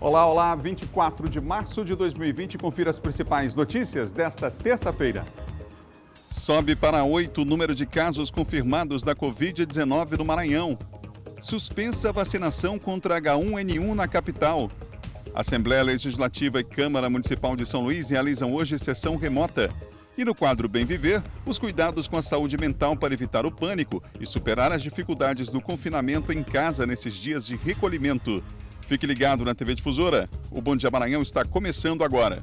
Olá, olá, 24 de março de 2020, confira as principais notícias desta terça-feira. Sobe para 8 o número de casos confirmados da Covid-19 no Maranhão. Suspensa a vacinação contra H1N1 na capital. Assembleia Legislativa e Câmara Municipal de São Luís realizam hoje sessão remota. E no quadro Bem Viver, os cuidados com a saúde mental para evitar o pânico e superar as dificuldades do confinamento em casa nesses dias de recolhimento. Fique ligado na TV Difusora. O Bom Dia Maranhão está começando agora.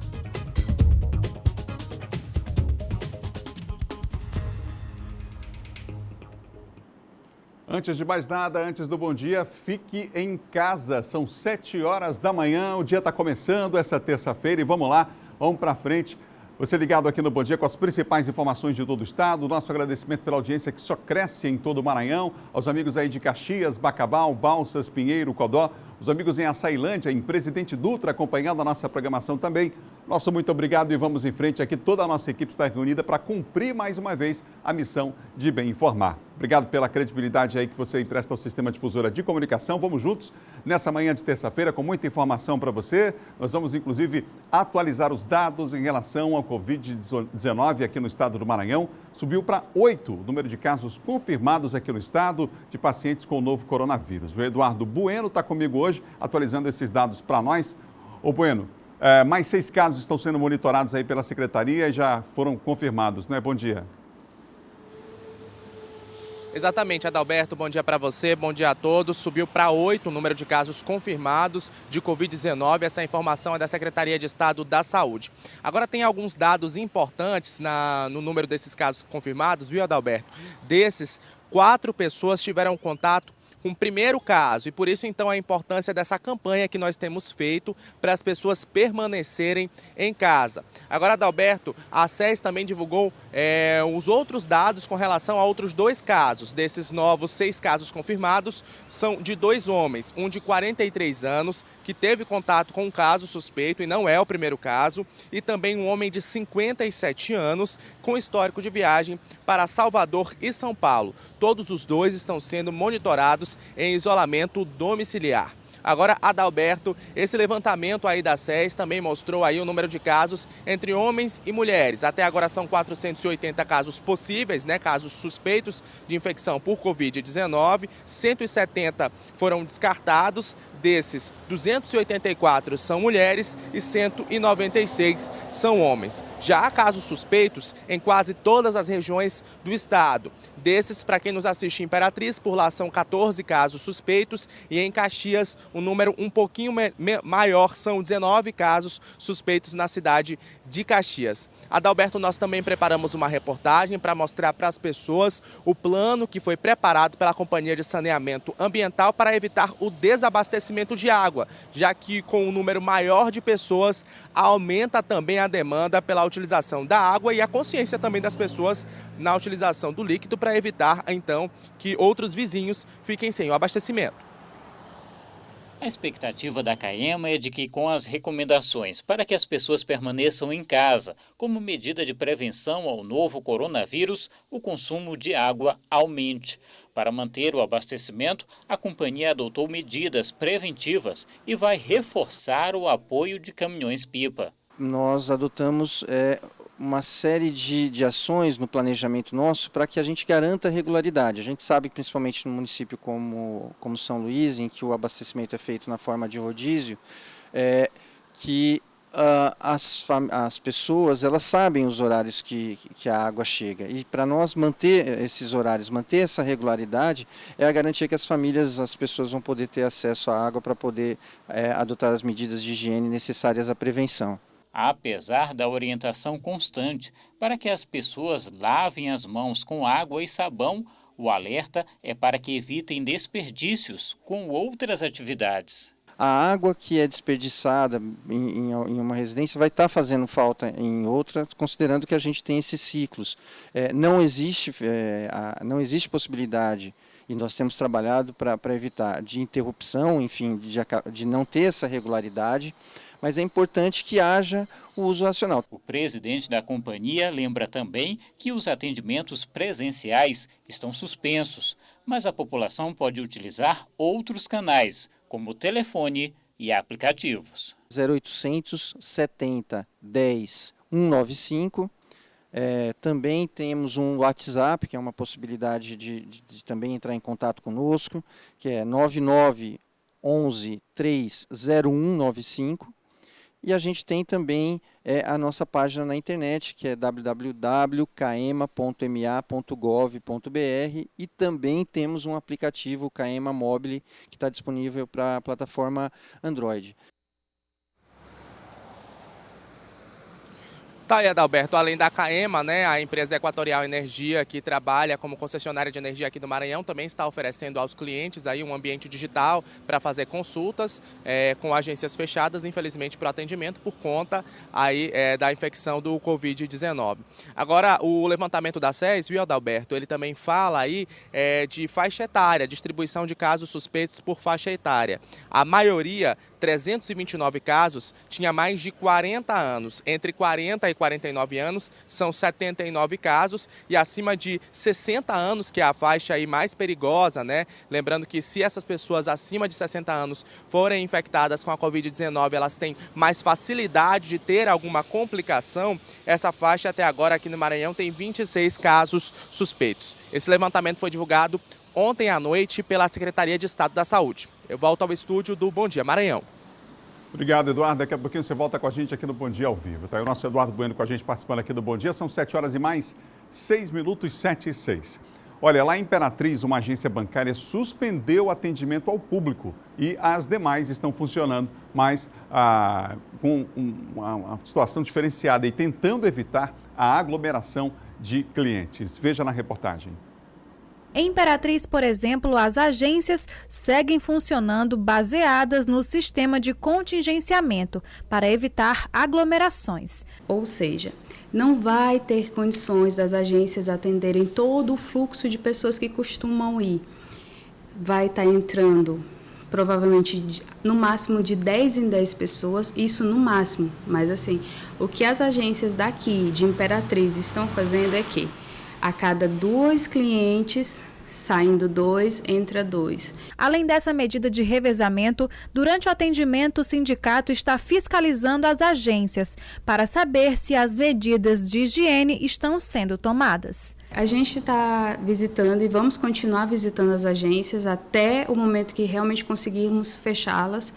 Antes de mais nada, antes do bom dia, fique em casa. São 7 horas da manhã, o dia está começando essa terça-feira e vamos lá, vamos para frente. Você ligado aqui no Bom Dia com as principais informações de todo o estado. Nosso agradecimento pela audiência que só cresce em todo o Maranhão. Aos amigos aí de Caxias, Bacabal, Balsas, Pinheiro, Codó. Os amigos em Açailândia, em Presidente Dutra, acompanhando a nossa programação também. Nosso muito obrigado e vamos em frente aqui. Toda a nossa equipe está reunida para cumprir mais uma vez a missão de bem informar. Obrigado pela credibilidade aí que você empresta ao Sistema Difusora de Comunicação. Vamos juntos nessa manhã de terça-feira com muita informação para você. Nós vamos, inclusive, atualizar os dados em relação ao Covid-19 aqui no estado do Maranhão. Subiu para 8 o número de casos confirmados aqui no estado de pacientes com o novo coronavírus. O Eduardo Bueno está comigo hoje, atualizando esses dados para nós. Ô Bueno, mais 6 casos estão sendo monitorados aí pela Secretaria e já foram confirmados, né? Bom dia. Exatamente, Adalberto, bom dia para você, bom dia a todos. Subiu para 8 o número de casos confirmados de Covid-19, essa informação é da Secretaria de Estado da Saúde. Agora tem alguns dados importantes no número desses casos confirmados, viu, Adalberto? Desses, 4 pessoas tiveram contato com o primeiro caso e por isso então a importância dessa campanha que nós temos feito para as pessoas permanecerem em casa. Agora, Adalberto, a SES também divulgou os outros dados com relação a outros 2 casos. Desses novos 6 casos confirmados, são de 2 homens, um de 43 anos, que teve contato com um caso suspeito e não é o primeiro caso, e também um homem de 57 anos com histórico de viagem para Salvador e São Paulo. Todos os 2 estão sendo monitorados em isolamento domiciliar. Agora, Adalberto, esse levantamento aí da SES também mostrou aí o número de casos entre homens e mulheres. Até agora são 480 casos possíveis, né, casos suspeitos de infecção por Covid-19, 170 foram descartados. Desses, 284 são mulheres e 196 são homens. Já há casos suspeitos em quase todas as regiões do estado. Desses, para quem nos assiste em Imperatriz, por lá são 14 casos suspeitos e em Caxias o número um pouquinho maior, são 19 casos suspeitos na cidade de Caxias. Adalberto, nós também preparamos uma reportagem para mostrar para as pessoas o plano que foi preparado pela Companhia de Saneamento Ambiental para evitar o desabastecimento de água, já que com um número maior de pessoas aumenta também a demanda pela utilização da água e a consciência também das pessoas na utilização do líquido para evitar então que outros vizinhos fiquem sem o abastecimento. A expectativa da CAEMA é de que, com as recomendações para que as pessoas permaneçam em casa, como medida de prevenção ao novo coronavírus, o consumo de água aumente. Para manter o abastecimento, a companhia adotou medidas preventivas e vai reforçar o apoio de caminhões-pipa. Nós adotamos uma série de ações no planejamento nosso para que a gente garanta a regularidade. A gente sabe que principalmente no município como São Luís, em que o abastecimento é feito na forma de rodízio, que as pessoas elas sabem os horários que a água chega. E para nós manter esses horários, manter essa regularidade, é a garantia que as pessoas vão poder ter acesso à água para poder adotar as medidas de higiene necessárias à prevenção. Apesar da orientação constante para que as pessoas lavem as mãos com água e sabão, o alerta é para que evitem desperdícios com outras atividades. A água que é desperdiçada em uma residência vai estar fazendo falta em outra, considerando que a gente tem esses ciclos. Não existe possibilidade, e nós temos trabalhado para evitar de interrupção, enfim, de não ter essa regularidade, mas é importante que haja o uso racional. O presidente da companhia lembra também que os atendimentos presenciais estão suspensos, mas a população pode utilizar outros canais, como telefone, e aplicativos. 0800 70 10 195. Também temos um WhatsApp, que é uma possibilidade de também entrar em contato conosco, que é 99 11 30195. E a gente tem também a nossa página na internet, que é www.caema.ma.gov.br, e também temos um aplicativo, o Caema Mobile, que está disponível para a plataforma Android. Tá aí, Adalberto, além da Caema, né, a empresa Equatorial Energia, que trabalha como concessionária de energia aqui do Maranhão, também está oferecendo aos clientes aí um ambiente digital para fazer consultas com agências fechadas, infelizmente, para o atendimento por conta aí, da infecção do Covid-19. Agora, o levantamento da SES, viu, Adalberto, ele também fala aí de faixa etária, distribuição de casos suspeitos por faixa etária. A maioria, 329 casos, tinha mais de 40 anos. Entre 40 e 49 anos são 79 casos e acima de 60 anos, que é a faixa aí mais perigosa, né? Lembrando que se essas pessoas acima de 60 anos forem infectadas com a Covid-19, elas têm mais facilidade de ter alguma complicação. Essa faixa até agora aqui no Maranhão tem 26 casos suspeitos. Esse levantamento foi divulgado ontem à noite pela Secretaria de Estado da Saúde. Eu volto ao estúdio do Bom Dia Maranhão. Obrigado, Eduardo. Daqui a pouquinho você volta com a gente aqui no Bom Dia ao vivo. Tá aí o nosso Eduardo Bueno com a gente participando aqui do Bom Dia. São 7 horas e mais 6 minutos, 7 e 6. Olha, lá em Imperatriz, uma agência bancária suspendeu o atendimento ao público e as demais estão funcionando, mas com uma situação diferenciada e tentando evitar a aglomeração de clientes. Veja na reportagem. Em Imperatriz, por exemplo, as agências seguem funcionando baseadas no sistema de contingenciamento para evitar aglomerações. Ou seja, não vai ter condições das agências atenderem todo o fluxo de pessoas que costumam ir. Vai estar entrando provavelmente no máximo de 10 em 10 pessoas, isso no máximo. Mas assim, o que as agências daqui de Imperatriz estão fazendo é que a cada 2 clientes, saindo 2, entra 2. Além dessa medida de revezamento, durante o atendimento, o sindicato está fiscalizando as agências para saber se as medidas de higiene estão sendo tomadas. A gente está visitando e vamos continuar visitando as agências até o momento que realmente conseguirmos fechá-las,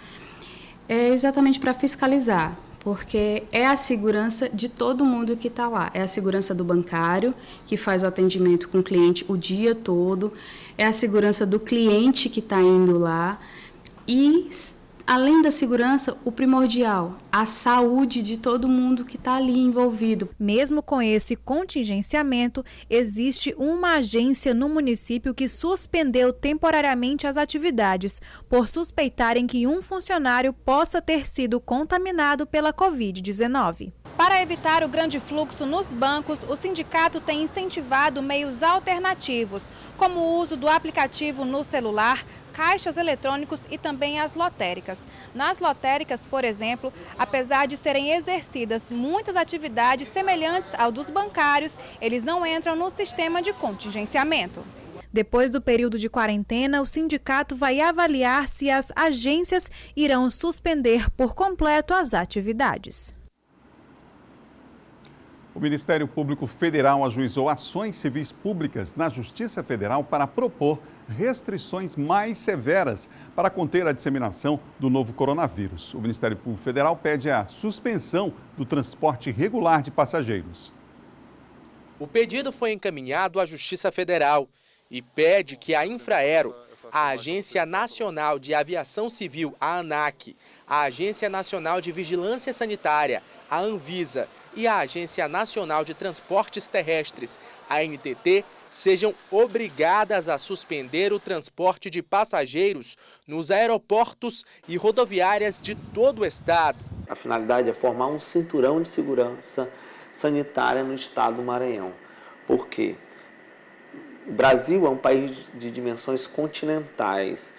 exatamente para fiscalizar. Porque é a segurança de todo mundo que está lá. É a segurança do bancário, que faz o atendimento com o cliente o dia todo. É a segurança do cliente que está indo lá. E, além da segurança, o primordial, a saúde de todo mundo que está ali envolvido. Mesmo com esse contingenciamento, existe uma agência no município que suspendeu temporariamente as atividades, por suspeitarem que um funcionário possa ter sido contaminado pela Covid-19. Para evitar o grande fluxo nos bancos, o sindicato tem incentivado meios alternativos, como o uso do aplicativo no celular, caixas eletrônicos e também as lotéricas. Nas lotéricas, por exemplo, apesar de serem exercidas muitas atividades semelhantes ao dos bancários, eles não entram no sistema de contingenciamento. Depois do período de quarentena, o sindicato vai avaliar se as agências irão suspender por completo as atividades. O Ministério Público Federal ajuizou ações civis públicas na Justiça Federal para propor restrições mais severas para conter a disseminação do novo coronavírus. O Ministério Público Federal pede a suspensão do transporte regular de passageiros. O pedido foi encaminhado à Justiça Federal e pede que a Infraero, a Agência Nacional de Aviação Civil, a ANAC, a Agência Nacional de Vigilância Sanitária, a Anvisa, e a Agência Nacional de Transportes Terrestres, a ANTT, sejam obrigadas a suspender o transporte de passageiros nos aeroportos e rodoviárias de todo o estado. A finalidade é formar um cinturão de segurança sanitária no estado do Maranhão. Por quê? O Brasil é um país de dimensões continentais.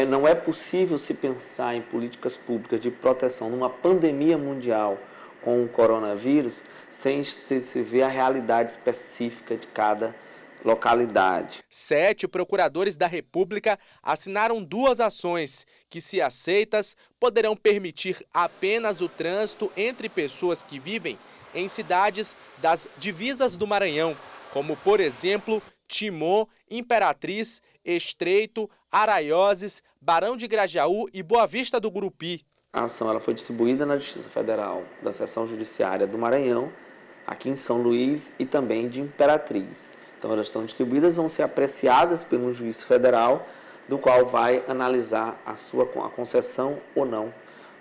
Não é possível se pensar em políticas públicas de proteção numa pandemia mundial com o coronavírus sem se ver a realidade específica de cada localidade. 7 procuradores da República assinaram 2 ações que, se aceitas, poderão permitir apenas o trânsito entre pessoas que vivem em cidades das divisas do Maranhão, como, por exemplo, Timon, Imperatriz, Estreito, Araioses, Barão de Grajaú e Boa Vista do Gurupi. A ação ela foi distribuída na Justiça Federal da Seção Judiciária do Maranhão, aqui em São Luís e também de Imperatriz. Então elas estão distribuídas, vão ser apreciadas pelo juiz federal, do qual vai analisar a concessão ou não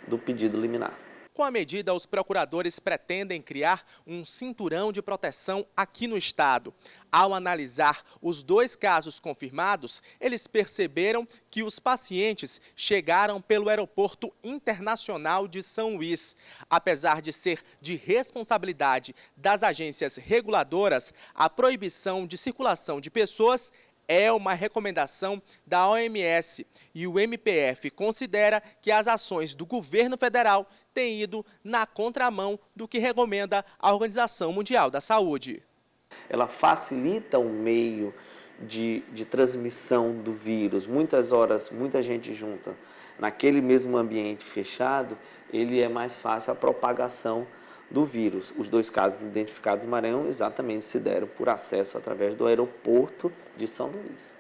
do pedido liminar. Com a medida, os procuradores pretendem criar um cinturão de proteção aqui no estado. Ao analisar os 2 casos confirmados, eles perceberam que os pacientes chegaram pelo Aeroporto Internacional de São Luís. Apesar de ser de responsabilidade das agências reguladoras, a proibição de circulação de pessoas é uma recomendação da OMS e o MPF considera que as ações do governo federal têm ido na contramão do que recomenda a Organização Mundial da Saúde. Ela facilita o meio de transmissão do vírus. Muitas horas, muita gente junta. Naquele mesmo ambiente fechado, ele é mais fácil a propagação do vírus. Os 2 casos identificados no Maranhão exatamente se deram por acesso através do aeroporto de São Luís.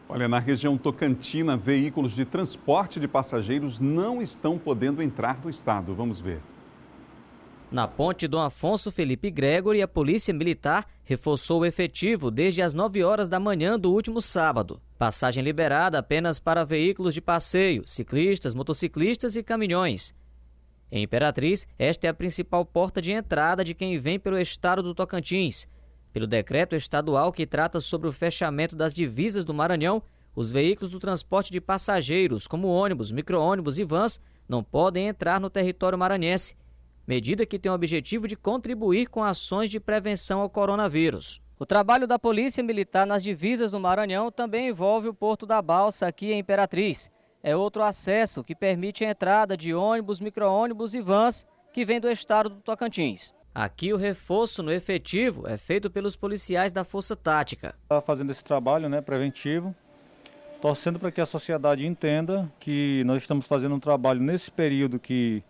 Olha, na região tocantina, veículos de transporte de passageiros não estão podendo entrar no estado. Vamos ver. Na ponte Dom Afonso Felipe Gregory, a Polícia Militar reforçou o efetivo desde as 9 horas da manhã do último sábado. Passagem liberada apenas para veículos de passeio, ciclistas, motociclistas e caminhões. Em Imperatriz, esta é a principal porta de entrada de quem vem pelo estado do Tocantins. Pelo decreto estadual que trata sobre o fechamento das divisas do Maranhão, os veículos do transporte de passageiros, como ônibus, micro-ônibus e vans, não podem entrar no território maranhense, medida que tem o objetivo de contribuir com ações de prevenção ao coronavírus. O trabalho da Polícia Militar nas divisas do Maranhão também envolve o Porto da Balsa, aqui em Imperatriz. É outro acesso que permite a entrada de ônibus, micro-ônibus e vans que vêm do estado do Tocantins. Aqui o reforço no efetivo é feito pelos policiais da Força Tática. Está fazendo esse trabalho, preventivo, torcendo para que a sociedade entenda que nós estamos fazendo um trabalho nesse período que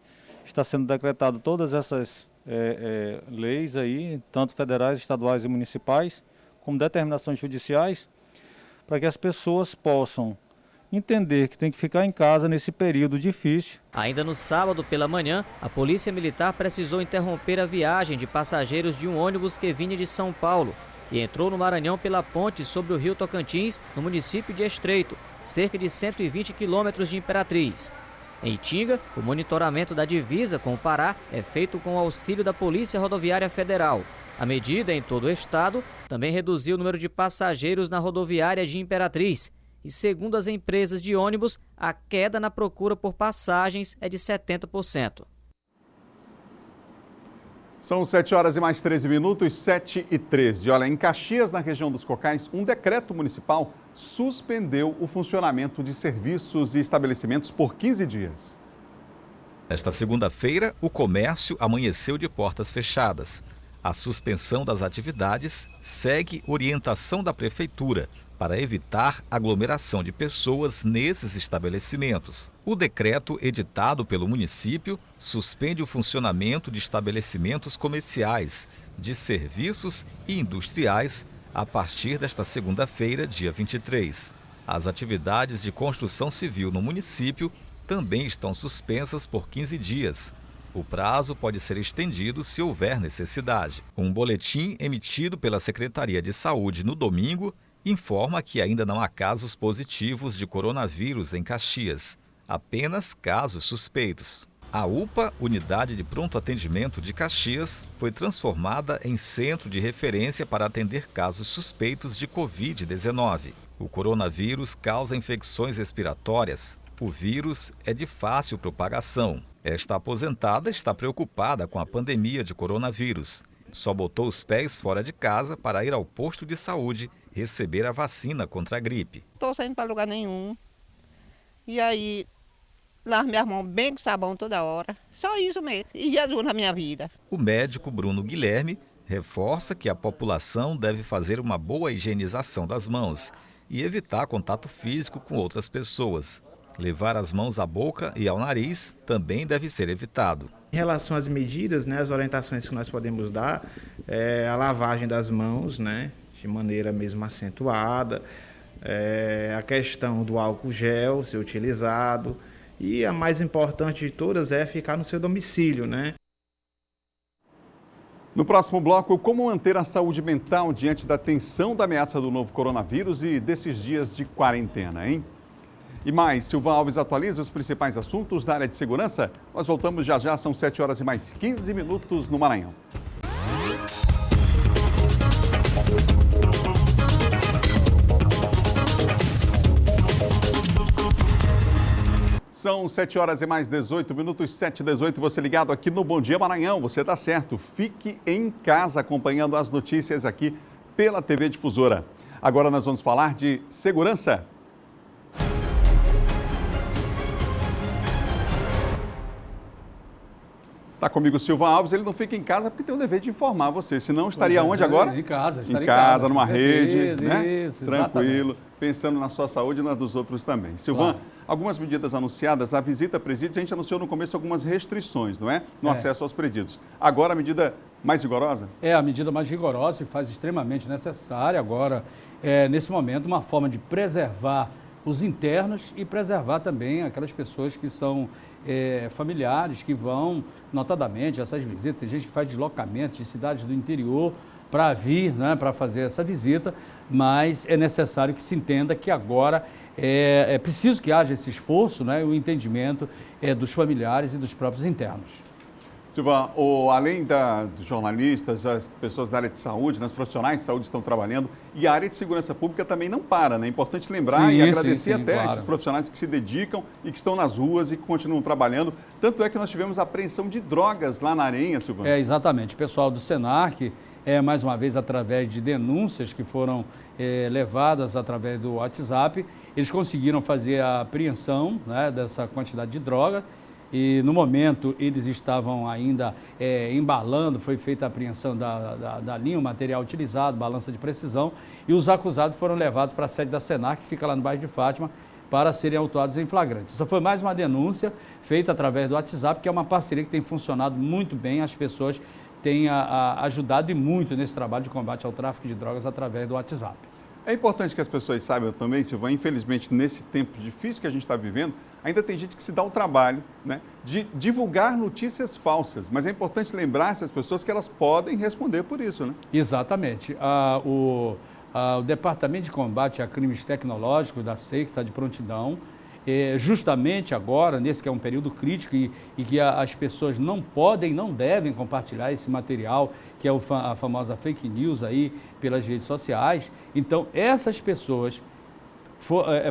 está sendo decretado todas essas leis aí, tanto federais, estaduais e municipais, como determinações judiciais, para que as pessoas possam entender que tem que ficar em casa nesse período difícil. Ainda no sábado pela manhã, a Polícia Militar precisou interromper a viagem de passageiros de um ônibus que vinha de São Paulo e entrou no Maranhão pela ponte sobre o rio Tocantins, no município de Estreito, cerca de 120 quilômetros de Imperatriz. Em Itinga, o monitoramento da divisa com o Pará é feito com o auxílio da Polícia Rodoviária Federal. A medida em todo o estado também reduziu o número de passageiros na rodoviária de Imperatriz. E segundo as empresas de ônibus, a queda na procura por passagens é de 70%. São 7 horas e mais 13 minutos, 7h13. Olha, em Caxias, na região dos Cocais, um decreto municipal suspendeu o funcionamento de serviços e estabelecimentos por 15 dias. Nesta segunda-feira, o comércio amanheceu de portas fechadas. A suspensão das atividades segue orientação da Prefeitura para evitar aglomeração de pessoas nesses estabelecimentos. O decreto editado pelo município suspende o funcionamento de estabelecimentos comerciais, de serviços e industriais a partir desta segunda-feira, dia 23. As atividades de construção civil no município também estão suspensas por 15 dias. O prazo pode ser estendido se houver necessidade. Um boletim emitido pela Secretaria de Saúde no domingo informa que ainda não há casos positivos de coronavírus em Caxias, apenas casos suspeitos. A UPA, Unidade de Pronto Atendimento de Caxias, foi transformada em centro de referência para atender casos suspeitos de Covid-19. O coronavírus causa infecções respiratórias. O vírus é de fácil propagação. Esta aposentada está preocupada com a pandemia de coronavírus. Só botou os pés fora de casa para ir ao posto de saúde receber a vacina contra a gripe. Estou saindo para lugar nenhum. E aí, lavo minhas mãos bem com sabão toda hora. Só isso mesmo. E Jesus na minha vida. O médico Bruno Guilherme Reforça que a população deve fazer uma boa higienização das mãos e evitar contato físico com outras pessoas. Levar as mãos à boca e ao nariz também deve ser evitado. Em relação às medidas, as orientações que nós podemos dar é a lavagem das mãos, de maneira mesmo acentuada, a questão do álcool gel ser utilizado e a mais importante de todas é ficar no seu domicílio, No próximo bloco, como manter a saúde mental diante da tensão da ameaça do novo coronavírus e desses dias de quarentena, hein? E mais, Silvan Alves atualiza os principais assuntos da área de segurança. Nós voltamos já, são 7 horas e mais 15 minutos no Maranhão. São 7 horas e mais 18 minutos, 7h18, você ligado aqui no Bom Dia Maranhão, você está certo, fique em casa acompanhando as notícias aqui pela TV Difusora. Agora nós vamos falar de segurança. Está comigo o Silvan Alves, ele não fica em casa porque tem o dever de informar você, senão estaria onde agora? Em casa, estaria em casa, numa rede, isso, tranquilo, exatamente. Pensando na sua saúde e na dos outros também. Silvan, Claro. Algumas medidas anunciadas, a visita a presídios, a gente anunciou no começo algumas restrições, não é? No acesso aos presídios. Agora a medida mais rigorosa? É a medida mais rigorosa e faz extremamente necessária agora, nesse momento, uma forma de preservar os internos e preservar também aquelas pessoas que são familiares, que vão, notadamente, essas visitas. Tem gente que faz deslocamento de cidades do interior para vir, para fazer essa visita, mas é necessário que se entenda que agora é preciso que haja esse esforço, e o entendimento dos familiares e dos próprios internos. Silvan, além dos jornalistas, as pessoas da área de saúde, os profissionais de saúde estão trabalhando e a área de segurança pública também não para, É importante lembrar e agradecer até claro. esses profissionais que se dedicam e que estão nas ruas e que continuam trabalhando. Tanto é que nós tivemos a apreensão de drogas lá na Arenha, Silvan. Exatamente. O pessoal do Senarc, mais uma vez através de denúncias que foram levadas através do WhatsApp, eles conseguiram fazer a apreensão dessa quantidade de droga. E no momento eles estavam ainda embalando, foi feita a apreensão da linha, o material utilizado, balança de precisão, e os acusados foram levados para a sede da Senarc, que fica lá no bairro de Fátima, para serem autuados em flagrante. Isso foi mais uma denúncia feita através do WhatsApp, que é uma parceria que tem funcionado muito bem, as pessoas têm ajudado e muito nesse trabalho de combate ao tráfico de drogas através do WhatsApp. É importante que as pessoas saibam também, Silvan, infelizmente nesse tempo difícil que a gente está vivendo, ainda tem gente que se dá o trabalho de divulgar notícias falsas, mas é importante lembrar essas pessoas que elas podem responder por isso, Exatamente. O Departamento de Combate a Crimes Tecnológicos da SEI, que está de prontidão, justamente agora, nesse que é um período crítico e que as pessoas não podem, não devem compartilhar esse material, que é a famosa fake news aí pelas redes sociais. Então, essas pessoas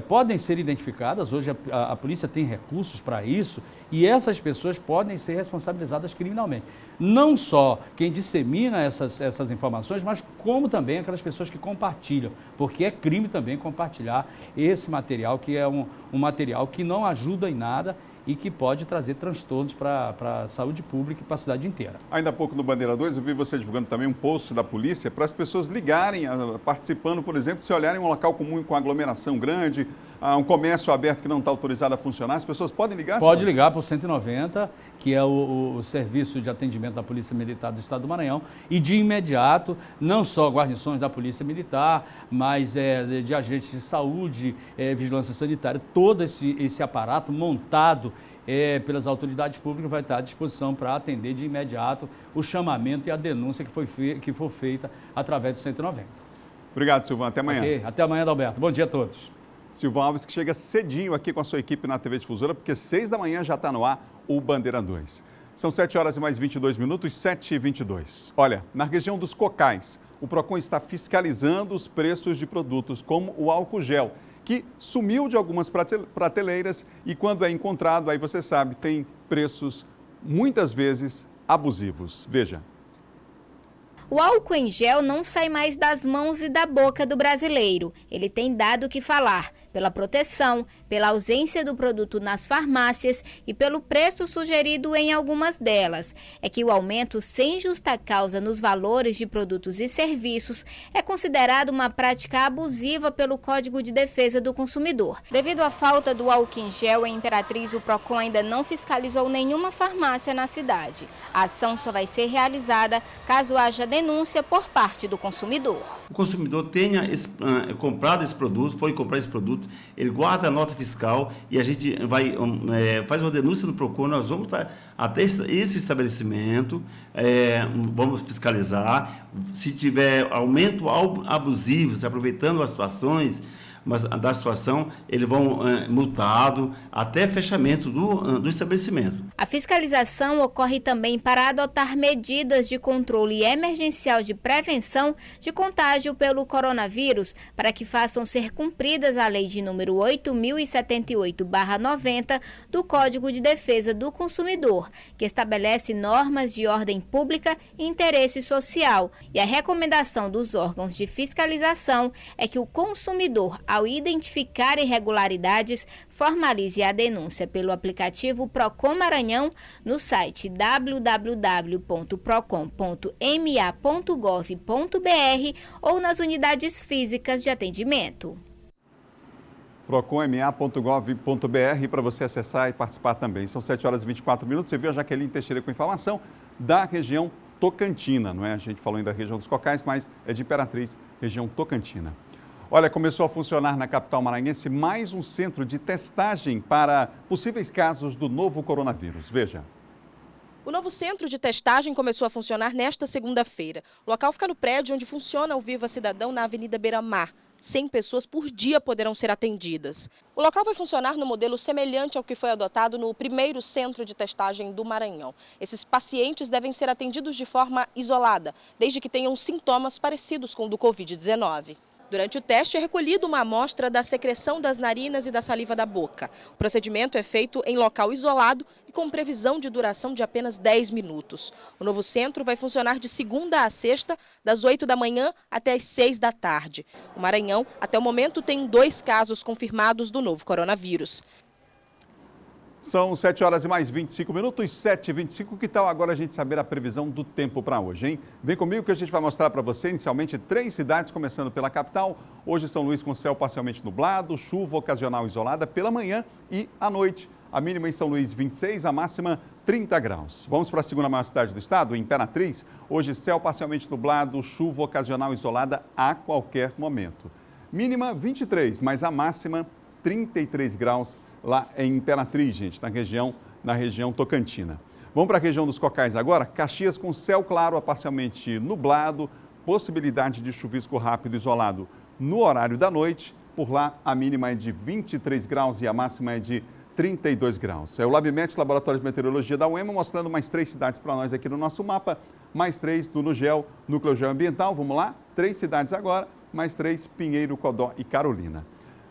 podem ser identificadas, hoje a polícia tem recursos para isso, e essas pessoas podem ser responsabilizadas criminalmente. Não só quem dissemina essas informações, mas como também aquelas pessoas que compartilham, porque é crime também compartilhar esse material, que é um material que não ajuda em nada e que pode trazer transtornos para a saúde pública e para a cidade inteira. Ainda há pouco no Bandeira 2, eu vi você divulgando também um post da polícia para as pessoas ligarem, participando, por exemplo, se olharem um local comum com aglomeração grande, um comércio aberto que não está autorizado a funcionar, as pessoas podem ligar? Pode ligar para o 190, que é o serviço de atendimento da Polícia Militar do Estado do Maranhão, e de imediato, não só guarnições da Polícia Militar, mas de agentes de saúde, vigilância sanitária, todo esse aparato montado pelas autoridades públicas vai estar à disposição para atender de imediato o chamamento e a denúncia que for feita através do 190. Obrigado, Silvan. Até amanhã. Okay. Até amanhã, Adalberto. Bom dia a todos. Silvan Alves, que chega cedinho aqui com a sua equipe na TV Difusora, porque 6 da manhã já está no ar o Bandeira 2. São 7 horas e mais 22 minutos, 7h22. Olha, na região dos Cocais, o PROCON está fiscalizando os preços de produtos como o álcool gel, que sumiu de algumas prateleiras e quando é encontrado, aí você sabe, tem preços muitas vezes abusivos. Veja. O álcool em gel não sai mais das mãos e da boca do brasileiro. Ele tem dado o que falar. pela proteção, pela ausência do produto nas farmácias e pelo preço sugerido em algumas delas. É que o aumento sem justa causa nos valores de produtos e serviços é considerado uma prática abusiva pelo Código de Defesa do Consumidor. Devido à falta do álcool em gel em Imperatriz, o PROCON ainda não fiscalizou nenhuma farmácia na cidade. A ação só vai ser realizada caso haja denúncia por parte do consumidor. O consumidor tenha comprado esse produto, foi comprar esse produto, ele guarda a nota fiscal e a gente faz uma denúncia no PROCON, nós vamos até esse estabelecimento, vamos fiscalizar, se tiver aumento abusivo, se aproveitando as situações, mas da situação, eles vão multado até fechamento do estabelecimento. A fiscalização ocorre também para adotar medidas de controle emergencial de prevenção de contágio pelo coronavírus, para que façam ser cumpridas a lei de número 8078/90 do Código de Defesa do Consumidor, que estabelece normas de ordem pública e interesse social. E a recomendação dos órgãos de fiscalização é que o consumidor, ao identificar irregularidades, formalize a denúncia pelo aplicativo PROCON Maranhão no site www.procon.ma.gov.br ou nas unidades físicas de atendimento. proconma.gov.br para você acessar e participar também. São 7 horas e 24 minutos. Você viu a Jaqueline Teixeira com informação da região Tocantina, não é? A gente falou ainda da região dos Cocais, mas é de Imperatriz, região Tocantina. Olha, começou a funcionar na capital maranhense mais um centro de testagem para possíveis casos do novo coronavírus. Veja. O novo centro de testagem começou a funcionar nesta segunda-feira. O local fica no prédio onde funciona o Viva Cidadão, na Avenida Beira-Mar. 100 pessoas por dia poderão ser atendidas. O local vai funcionar no modelo semelhante ao que foi adotado no primeiro centro de testagem do Maranhão. Esses pacientes devem ser atendidos de forma isolada, desde que tenham sintomas parecidos com o do Covid-19. Durante o teste é recolhida uma amostra da secreção das narinas e da saliva da boca. O procedimento é feito em local isolado e com previsão de duração de apenas 10 minutos. O novo centro vai funcionar de segunda a sexta, das 8 da manhã até as 6 da tarde. O Maranhão, até o momento, tem 2 casos confirmados do novo coronavírus. São 7 horas e mais 25 minutos, 7h25. Que tal agora a gente saber a previsão do tempo para hoje, hein? Vem comigo que a gente vai mostrar para você inicialmente 3 cidades, começando pela capital. Hoje São Luís com céu parcialmente nublado, chuva ocasional isolada pela manhã e à noite. A mínima em São Luís 26, a máxima 30 graus. Vamos para a segunda maior cidade do estado, Imperatriz. Hoje céu parcialmente nublado, chuva ocasional isolada a qualquer momento. Mínima 23, mas a máxima 33 graus. Lá em Imperatriz, gente, na região Tocantina. Vamos para a região dos Cocais agora. Caxias com céu claro a parcialmente nublado, possibilidade de chuvisco rápido isolado no horário da noite. Por lá, a mínima é de 23 graus e a máxima é de 32 graus. É o LabMet, Laboratório de Meteorologia da UEMA, mostrando mais 3 cidades para nós aqui no nosso mapa. Mais 3 do NUGEL, Núcleo Geoambiental. Vamos lá, 3 cidades agora, mais 3, Pinheiro, Codó e Carolina.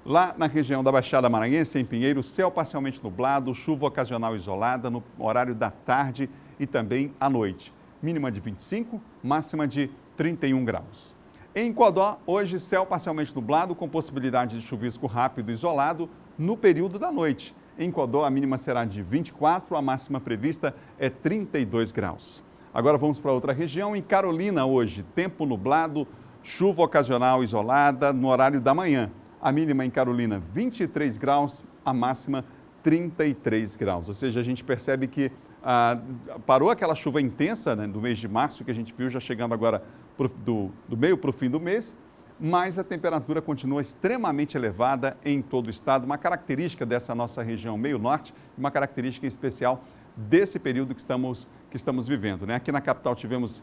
Lá na região da Baixada Maranhense, em Pinheiro, céu parcialmente nublado, chuva ocasional isolada no horário da tarde e também à noite. Mínima de 25, máxima de 31 graus. Em Codó, hoje céu parcialmente nublado com possibilidade de chuvisco rápido isolado no período da noite. Em Codó, a mínima será de 24, a máxima prevista é 32 graus. Agora vamos para outra região. Em Carolina, hoje, tempo nublado, chuva ocasional isolada no horário da manhã. A mínima em Carolina, 23 graus, a máxima 33 graus. Ou seja, a gente percebe que parou aquela chuva intensa, né, do mês de março, que a gente viu já chegando agora do meio para o fim do mês, mas a temperatura continua extremamente elevada em todo o estado, uma característica dessa nossa região meio-norte, uma característica especial desse período que estamos vivendo, né? Aqui na capital tivemos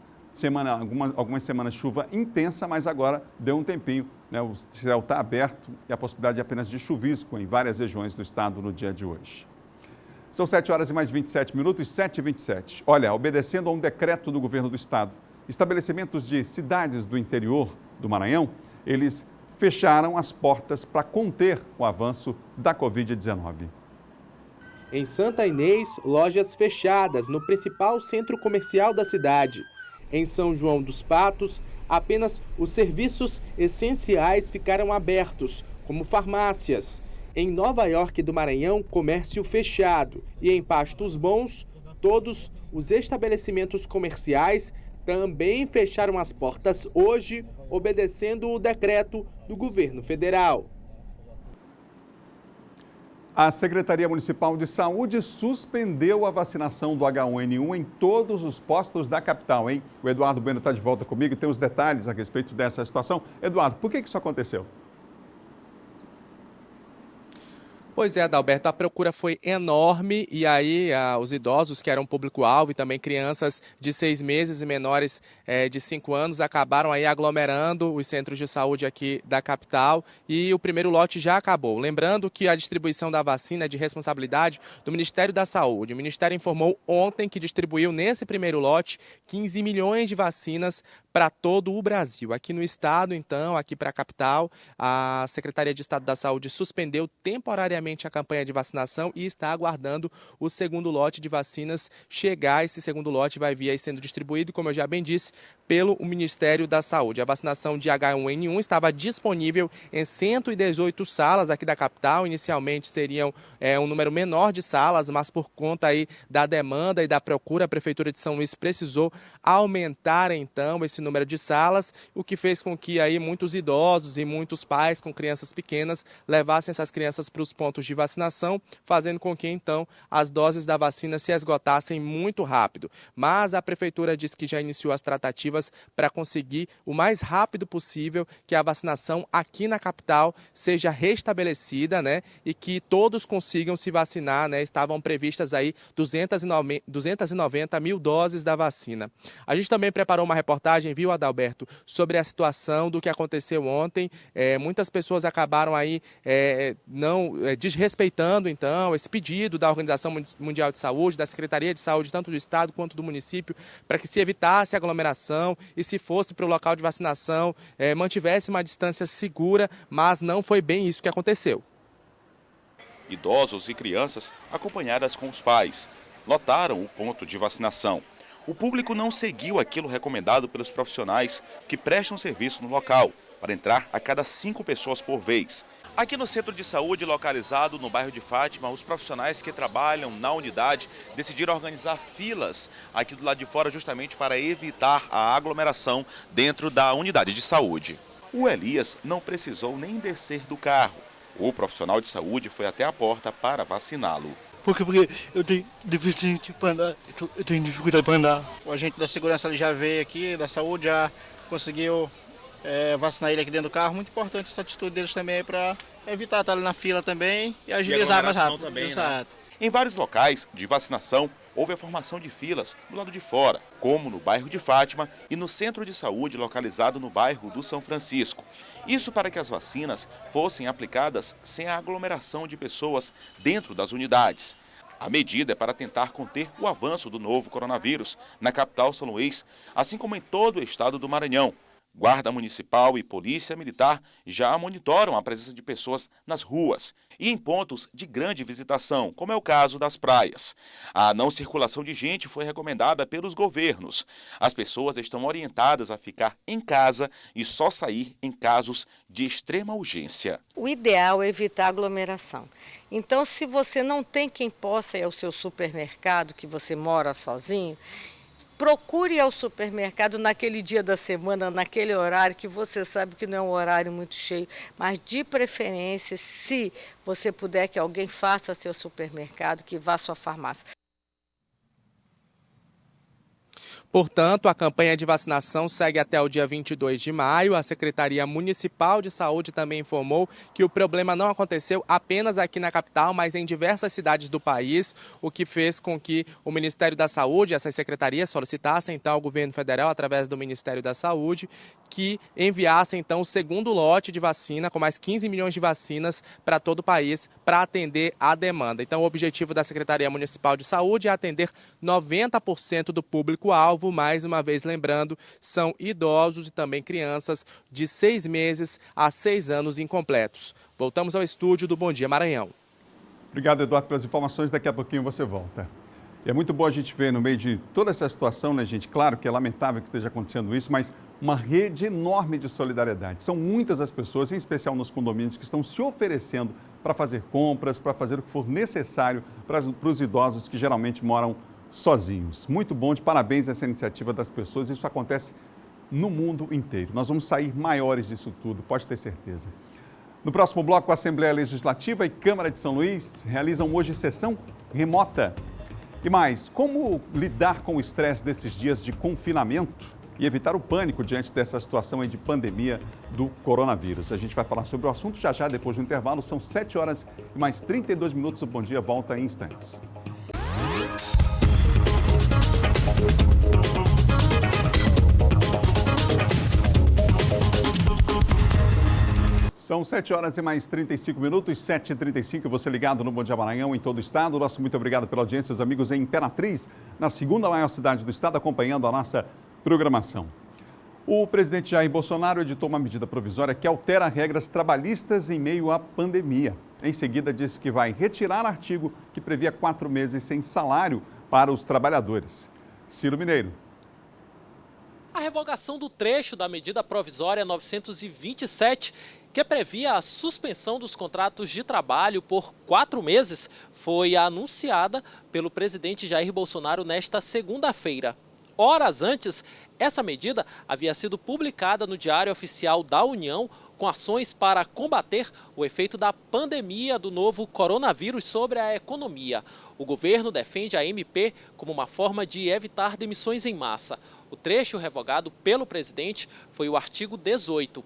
algumas semanas de chuva intensa, mas agora deu um tempinho, né? O céu está aberto e a possibilidade apenas de chuvisco em várias regiões do estado no dia de hoje. São 7 horas e mais 27 minutos, 7h27. Olha, obedecendo a um decreto do governo do estado, estabelecimentos de cidades do interior do Maranhão, eles fecharam as portas para conter o avanço da Covid-19. Em Santa Inês, lojas fechadas no principal centro comercial da cidade. Em São João dos Patos, apenas os serviços essenciais ficaram abertos, como farmácias. Em Nova York do Maranhão, comércio fechado. E em Pastos Bons, todos os estabelecimentos comerciais também fecharam as portas hoje, obedecendo o decreto do governo federal. A Secretaria Municipal de Saúde suspendeu a vacinação do H1N1 em todos os postos da capital, hein? O Eduardo Bueno está de volta comigo e tem os detalhes a respeito dessa situação. Eduardo, por que isso aconteceu? Pois é, Adalberto, a procura foi enorme e aí os idosos, que eram público-alvo, e também crianças de 6 meses e menores de 5 anos, acabaram aí aglomerando os centros de saúde aqui da capital e o primeiro lote já acabou. Lembrando que a distribuição da vacina é de responsabilidade do Ministério da Saúde. O Ministério informou ontem que distribuiu nesse primeiro lote 15 milhões de vacinas para todo o Brasil. Aqui no estado, então, aqui para a capital, a Secretaria de Estado da Saúde suspendeu temporariamente a campanha de vacinação e está aguardando o segundo lote de vacinas chegar. Esse segundo lote vai vir aí sendo distribuído, como eu já bem disse, pelo Ministério da Saúde. A vacinação de H1N1 estava disponível em 118 salas aqui da capital. Inicialmente seriam um número menor de salas, mas por conta aí da demanda e da procura, a Prefeitura de São Luís precisou aumentar então esse número de salas, o que fez com que aí muitos idosos e muitos pais com crianças pequenas levassem essas crianças para os pontos de vacinação, fazendo com que então as doses da vacina se esgotassem muito rápido. Mas a Prefeitura disse que já iniciou as tratativas para conseguir o mais rápido possível que a vacinação aqui na capital seja restabelecida, né, e que todos consigam se vacinar, né. Estavam previstas aí 290 mil doses da vacina. A gente também preparou uma reportagem, viu, Adalberto, sobre a situação do que aconteceu ontem. Muitas pessoas acabaram aí desrespeitando então esse pedido da Organização Mundial de Saúde, da Secretaria de Saúde, tanto do estado quanto do município, para que se evitasse aglomeração e, se fosse para o local de vacinação, mantivesse uma distância segura, mas não foi bem isso que aconteceu. Idosos e crianças, acompanhadas com os pais, lotaram o ponto de vacinação. O público não seguiu aquilo recomendado pelos profissionais que prestam serviço no local, para entrar a cada 5 pessoas por vez. Aqui no centro de saúde, localizado no bairro de Fátima, os profissionais que trabalham na unidade decidiram organizar filas aqui do lado de fora justamente para evitar a aglomeração dentro da unidade de saúde. O Elias não precisou nem descer do carro. O profissional de saúde foi até a porta para vaciná-lo. Porque eu tenho deficiência para andar, eu tenho dificuldade para andar. O agente da segurança ele já veio aqui, da saúde, já conseguiu vacinar ele aqui dentro do carro. Muito importante essa atitude deles também para evitar estar ali na fila também e agilizar mais rápido. Também, né? Em vários locais de vacinação, houve a formação de filas do lado de fora, como no bairro de Fátima e no centro de saúde localizado no bairro do São Francisco. Isso para que as vacinas fossem aplicadas sem a aglomeração de pessoas dentro das unidades. A medida é para tentar conter o avanço do novo coronavírus na capital São Luís, assim como em todo o estado do Maranhão. Guarda Municipal e Polícia Militar já monitoram a presença de pessoas nas ruas e em pontos de grande visitação, como é o caso das praias. A não circulação de gente foi recomendada pelos governos. As pessoas estão orientadas a ficar em casa e só sair em casos de extrema urgência. O ideal é evitar aglomeração. Então, se você não tem quem possa ir ao seu supermercado, que você mora sozinho, procure ir ao supermercado naquele dia da semana, naquele horário que você sabe que não é um horário muito cheio, mas de preferência, se você puder que alguém faça seu supermercado, que vá à sua farmácia. Portanto, a campanha de vacinação segue até o dia 22 de maio. A Secretaria Municipal de Saúde também informou que o problema não aconteceu apenas aqui na capital, mas em diversas cidades do país, o que fez com que o Ministério da Saúde, essas secretarias, solicitassem então ao governo federal, através do Ministério da Saúde, que enviasse então o segundo lote de vacina, com mais 15 milhões de vacinas para todo o país, para atender a demanda. Então, o objetivo da Secretaria Municipal de Saúde é atender 90% do público-alvo. Mais uma vez lembrando, são idosos e também crianças de 6 meses a 6 anos incompletos. Voltamos ao estúdio do Bom Dia Maranhão. Obrigado, Eduardo, pelas informações. Daqui a pouquinho você volta. E é muito bom a gente ver no meio de toda essa situação, né, gente? Claro que é lamentável que esteja acontecendo isso, mas uma rede enorme de solidariedade. São muitas as pessoas, em especial nos condomínios, que estão se oferecendo para fazer compras, para fazer o que for necessário para os idosos que geralmente moram sozinhos. Muito bom, de parabéns a essa iniciativa das pessoas. Isso acontece no mundo inteiro. Nós vamos sair maiores disso tudo, pode ter certeza. No próximo bloco, a Assembleia Legislativa e Câmara de São Luís realizam hoje sessão remota. E mais, como lidar com o estresse desses dias de confinamento e evitar o pânico diante dessa situação aí de pandemia do coronavírus? A gente vai falar sobre o assunto já depois do intervalo. São 7 horas e mais 32 minutos. O Bom Dia volta em instantes. São 7 horas e mais 35 minutos, 7h35, você ligado no Bom Dia Maranhão em todo o estado. Nosso muito obrigado pela audiência, os amigos em Imperatriz, na segunda maior cidade do estado, acompanhando a nossa programação. O presidente Jair Bolsonaro editou uma medida provisória que altera regras trabalhistas em meio à pandemia. Em seguida, disse que vai retirar artigo que previa 4 meses sem salário para os trabalhadores. Ciro Mineiro. A revogação do trecho da medida provisória 927, que previa a suspensão dos contratos de trabalho por 4 meses, foi anunciada pelo presidente Jair Bolsonaro nesta segunda-feira. Horas antes, essa medida havia sido publicada no Diário Oficial da União com ações para combater o efeito da pandemia do novo coronavírus sobre a economia. O governo defende a MP como uma forma de evitar demissões em massa. O trecho revogado pelo presidente foi o artigo 18.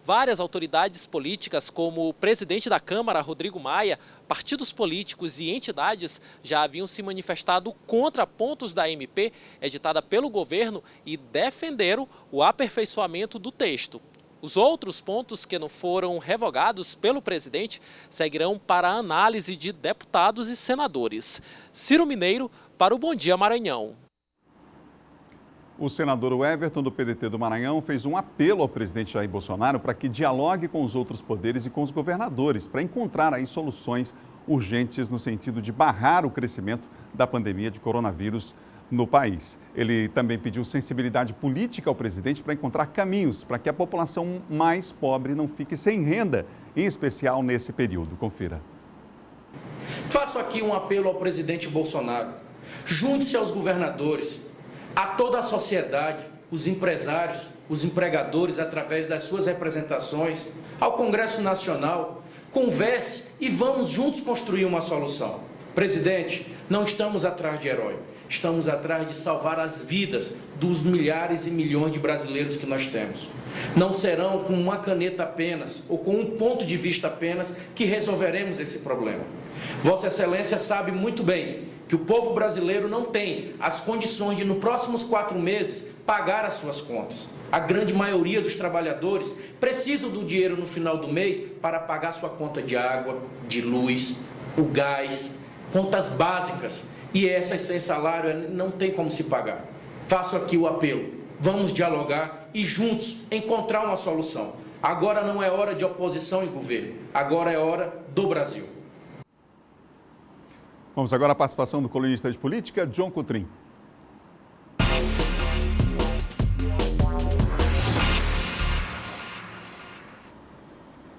Várias autoridades políticas, como o presidente da Câmara, Rodrigo Maia, partidos políticos e entidades já haviam se manifestado contra pontos da MP editada pelo governo e defenderam o aperfeiçoamento do texto. Os outros pontos que não foram revogados pelo presidente seguirão para a análise de deputados e senadores. Ciro Mineiro, para o Bom Dia Maranhão. O senador Everton, do PDT do Maranhão, fez um apelo ao presidente Jair Bolsonaro para que dialogue com os outros poderes e com os governadores, para encontrar aí soluções urgentes no sentido de barrar o crescimento da pandemia de coronavírus no país. Ele também pediu sensibilidade política ao presidente para encontrar caminhos para que a população mais pobre não fique sem renda, em especial nesse período. Confira. Faço aqui um apelo ao presidente Bolsonaro. Junte-se aos governadores, a toda a sociedade, os empresários, os empregadores, através das suas representações, ao Congresso Nacional, converse e vamos juntos construir uma solução. Presidente, não estamos atrás de herói, estamos atrás de salvar as vidas dos milhares e milhões de brasileiros que nós temos. Não serão com uma caneta apenas ou com um ponto de vista apenas que resolveremos esse problema. Vossa Excelência sabe muito bem que o povo brasileiro não tem as condições de, nos próximos 4 meses, pagar as suas contas. A grande maioria dos trabalhadores precisam do dinheiro no final do mês para pagar sua conta de água, de luz, o gás, contas básicas. E essas sem salário não tem como se pagar. Faço aqui o apelo. Vamos dialogar e juntos encontrar uma solução. Agora não é hora de oposição e governo. Agora é hora do Brasil. Vamos agora à participação do colunista de política, John Coutrin.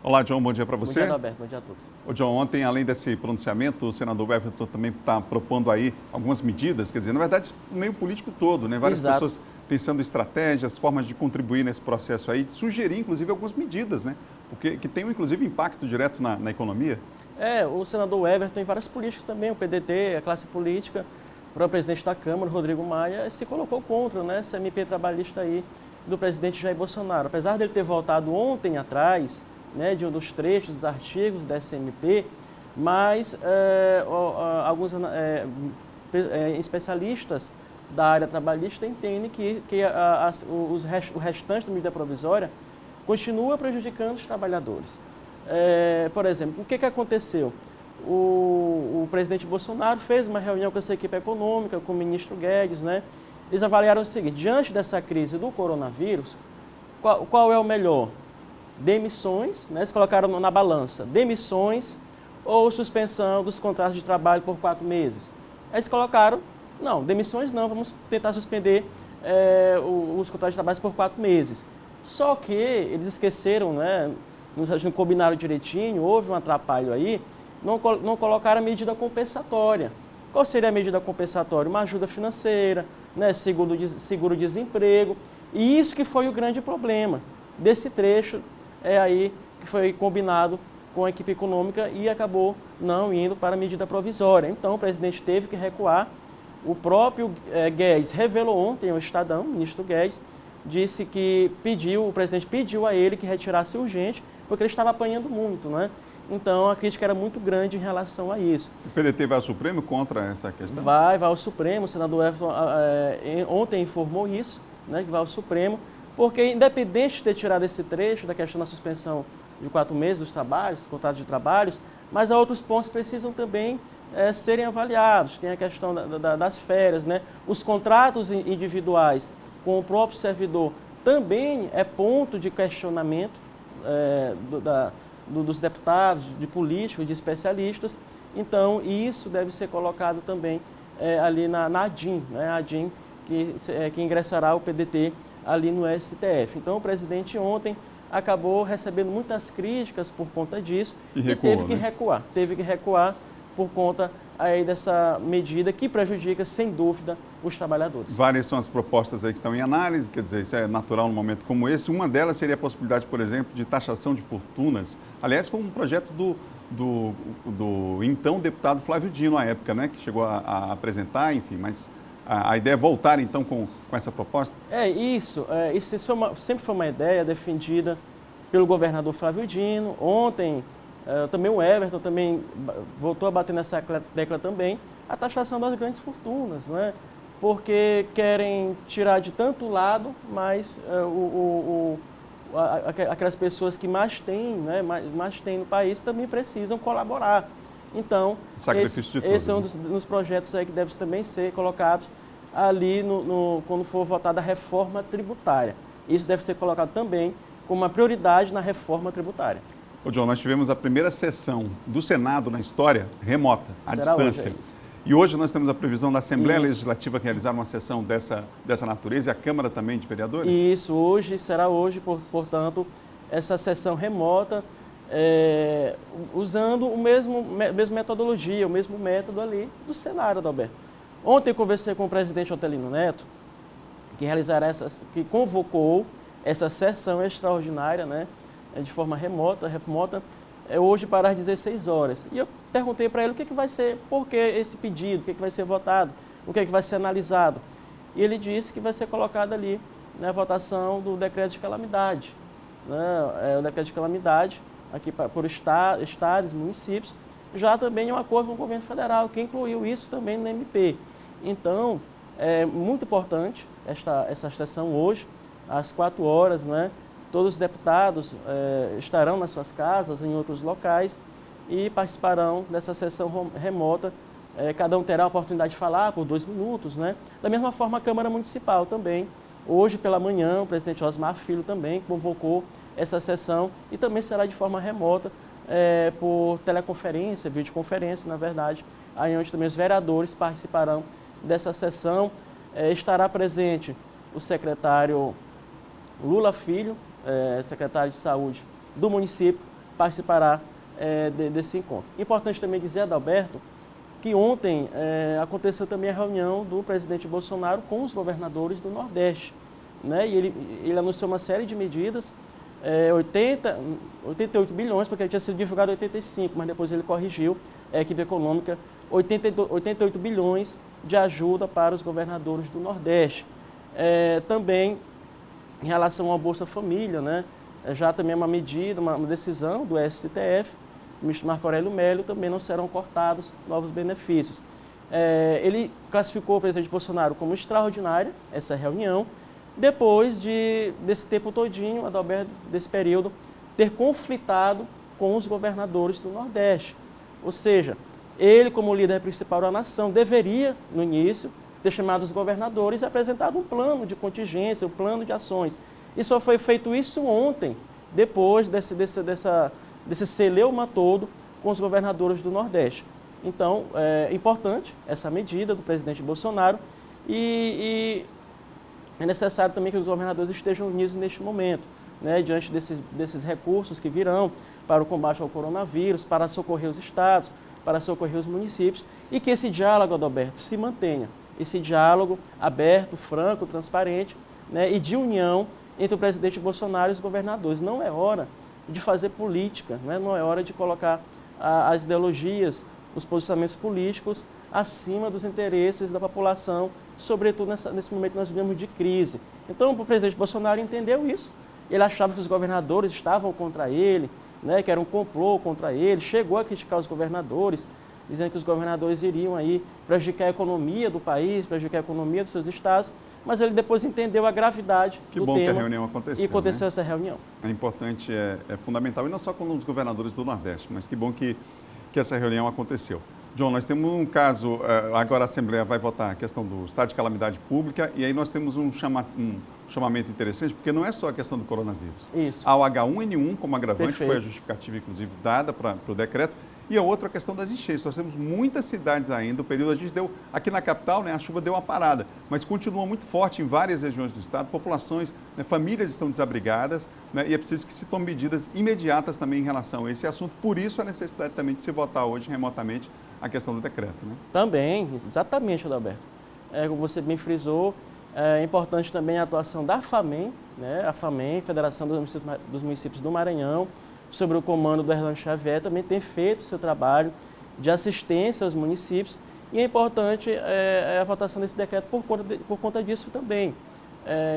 Olá, John, bom dia para você. Bom dia, Alberto, bom dia a todos. Ô, John, ontem, além desse pronunciamento, o senador Everton também está propondo aí algumas medidas, quer dizer, na verdade, o meio político todo, né? Várias pessoas pensando em estratégias, formas de contribuir nesse processo aí, de sugerir, inclusive, algumas medidas, né? Porque que tenham, inclusive, impacto direto na economia. O senador Everton e vários políticos também, o PDT, a classe política, o próprio presidente da Câmara, Rodrigo Maia, se colocou contra, né, essa MP trabalhista aí do presidente Jair Bolsonaro. Apesar dele ter voltado ontem atrás, né, de um dos trechos dos artigos dessa MP, mas alguns especialistas da área trabalhista entendem que o restante da medida provisória continua prejudicando os trabalhadores. Por exemplo, o que aconteceu? O presidente Bolsonaro fez uma reunião com essa equipe econômica, com o ministro Guedes, né? Eles avaliaram o seguinte: diante dessa crise do coronavírus, qual é o melhor? Demissões, né? Eles colocaram na balança, demissões ou suspensão dos contratos de trabalho por 4 meses. Eles colocaram, não, demissões não, vamos tentar suspender os contratos de trabalho por 4 meses. Só que eles esqueceram, né, não combinaram direitinho, houve um atrapalho aí, não colocaram a medida compensatória. Qual seria a medida compensatória? Uma ajuda financeira, né, seguro-desemprego. E isso que foi o grande problema desse trecho aí que foi combinado com a equipe econômica e acabou não indo para a medida provisória. Então, o presidente teve que recuar. O próprio Guedes revelou ontem ao Estadão, o ministro Guedes, disse que o presidente pediu a ele que retirasse urgente, porque ele estava apanhando muito, né? Então, a crítica era muito grande em relação a isso. O PDT vai ao Supremo contra essa questão? Vai ao Supremo. O senador Everton ontem informou isso, né, que vai ao Supremo, porque independente de ter tirado esse trecho da questão da suspensão de 4 meses dos trabalhos, contratos de trabalhos, mas há outros pontos que precisam também serem avaliados. Tem a questão das férias, né? Os contratos individuais com o próprio servidor também é ponto de questionamento dos deputados, de políticos, de especialistas. Então, isso deve ser colocado também ali na ADIM, né? A ADIM que ingressará o PDT ali no STF. Então, o presidente ontem acabou recebendo muitas críticas por conta disso e teve que recuar por conta aí dessa medida que prejudica, sem dúvida, os trabalhadores. Várias são as propostas aí que estão em análise, quer dizer, isso é natural num momento como esse. Uma delas seria a possibilidade, por exemplo, de taxação de fortunas. Aliás, foi um projeto do então deputado Flávio Dino, à época, né, que chegou a apresentar, enfim, mas a ideia é voltar, então, com essa proposta? Isso sempre foi uma ideia defendida pelo governador Flávio Dino. Ontem, também o Everton também voltou a bater nessa tecla também, a taxação das grandes fortunas, né? Porque querem tirar de tanto lado, mas aquelas pessoas que mais têm, né, mais têm no país também precisam colaborar. Então, esse é um dos projetos aí que deve também ser colocados ali quando for votada a reforma tributária. Isso deve ser colocado também como uma prioridade na reforma tributária. Ô, John, nós tivemos a primeira sessão do Senado na história remota, à distância. E hoje nós temos a previsão da Assembleia Legislativa realizar uma sessão dessa natureza e a Câmara também de Vereadores? Isso, será hoje, portanto, essa sessão remota, usando a mesma metodologia, o mesmo método ali do Senado, Adalberto. Ontem eu conversei com o presidente Otelino Neto, que convocou essa sessão extraordinária, né, de forma remota, hoje para as 16 horas. E eu perguntei para ele o que vai ser, por que esse pedido, o que vai ser votado, o que vai ser analisado. E ele disse que vai ser colocado ali na votação do decreto de calamidade. Né, o decreto de calamidade, aqui por estados, municípios, já também é um acordo com o governo federal, que incluiu isso também no MP. Então, é muito importante essa sessão hoje, às 4 horas, né? Todos os deputados estarão nas suas casas, em outros locais, e participarão dessa sessão remota. Cada um terá a oportunidade de falar por 2 minutos, né? Da mesma forma, a Câmara Municipal também. Hoje, pela manhã, o presidente Osmar Filho também convocou essa sessão e também será de forma remota, por teleconferência, videoconferência, na verdade, aí onde também os vereadores participarão dessa sessão. Estará presente o secretário Lula Filho, secretário de Saúde do município, participará desse encontro. Importante também dizer, Adalberto, que ontem aconteceu também a reunião do presidente Bolsonaro com os governadores do Nordeste, né? E ele anunciou uma série de medidas, 88 bilhões, porque tinha sido divulgado 85, mas depois ele corrigiu, a equipe econômica, 88 bilhões de ajuda para os governadores do Nordeste. Também, em relação à Bolsa Família, né, já também é uma medida, uma decisão do STF, o ministro Marco Aurélio Melo, também não serão cortados novos benefícios. Ele classificou o presidente Bolsonaro como extraordinária, essa reunião, depois desse tempo todinho, Adalberto, desse período, ter conflitado com os governadores do Nordeste. Ou seja, ele, como líder principal da nação, deveria, no início, ter chamado os governadores e apresentado um plano de contingência, um plano de ações. E só foi feito isso ontem, depois desse celeuma todo com os governadores do Nordeste. Então, é importante essa medida do presidente Bolsonaro e é necessário também que os governadores estejam unidos neste momento, né, diante desses recursos que virão para o combate ao coronavírus, para socorrer os estados, para socorrer os municípios, e que esse diálogo, Adalberto, se mantenha. Esse diálogo aberto, franco, transparente, né, e de união entre o presidente Bolsonaro e os governadores. Não é hora de fazer política, né, não é hora de colocar as ideologias, os posicionamentos políticos acima dos interesses da população, sobretudo nesse momento que nós vivemos de crise. Então, o presidente Bolsonaro entendeu isso. Ele achava que os governadores estavam contra ele, né, que era um complô contra ele, chegou a criticar os governadores, dizendo que os governadores iriam aí prejudicar a economia do país, prejudicar a economia dos seus estados, mas ele depois entendeu a gravidade do tema. Que bom que a reunião aconteceu. E aconteceu, né, essa reunião. É importante, é fundamental, e não só com os governadores do Nordeste, mas que bom que essa reunião aconteceu. John, nós temos um caso, agora a Assembleia vai votar a questão do estado de calamidade pública, e aí nós temos um chamamento interessante, porque não é só a questão do coronavírus. Isso. Há o H1N1 como agravante, Perfeito. foi a justificativa, inclusive, dada para o decreto, e a outra questão das enchentes. Nós temos muitas cidades ainda, o período a gente deu, aqui na capital, né, a chuva deu uma parada, mas continua muito forte em várias regiões do estado, populações, né, famílias estão desabrigadas, né, e é preciso que se tomem medidas imediatas também em relação a esse assunto, por isso a necessidade também de se votar hoje remotamente a questão do decreto, né? Também, exatamente, Adalberto. Como você bem frisou, é importante também a atuação da FAMEM, né? A FAMEM, Federação dos Municípios do Maranhão, sobre o comando do Erlando Xavier, também tem feito o seu trabalho de assistência aos municípios, e é importante a votação desse decreto por conta disso também.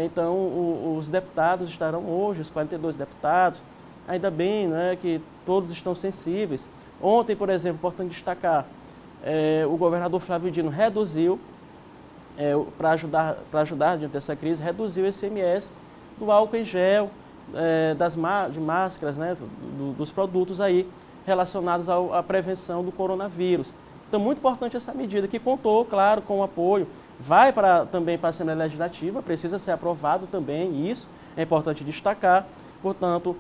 Então, os deputados estarão hoje, os 42 deputados, ainda bem, né, que todos estão sensíveis. Ontem, por exemplo, importante destacar, o governador Flávio Dino reduziu, para ajudar diante dessa crise, reduziu o ICMS do álcool em gel, de máscaras, né, dos produtos aí relacionados à prevenção do coronavírus. Então, muito importante essa medida, que contou, claro, com o apoio, vai também para a Assembleia Legislativa, precisa ser aprovado também, e isso é importante destacar. Portanto,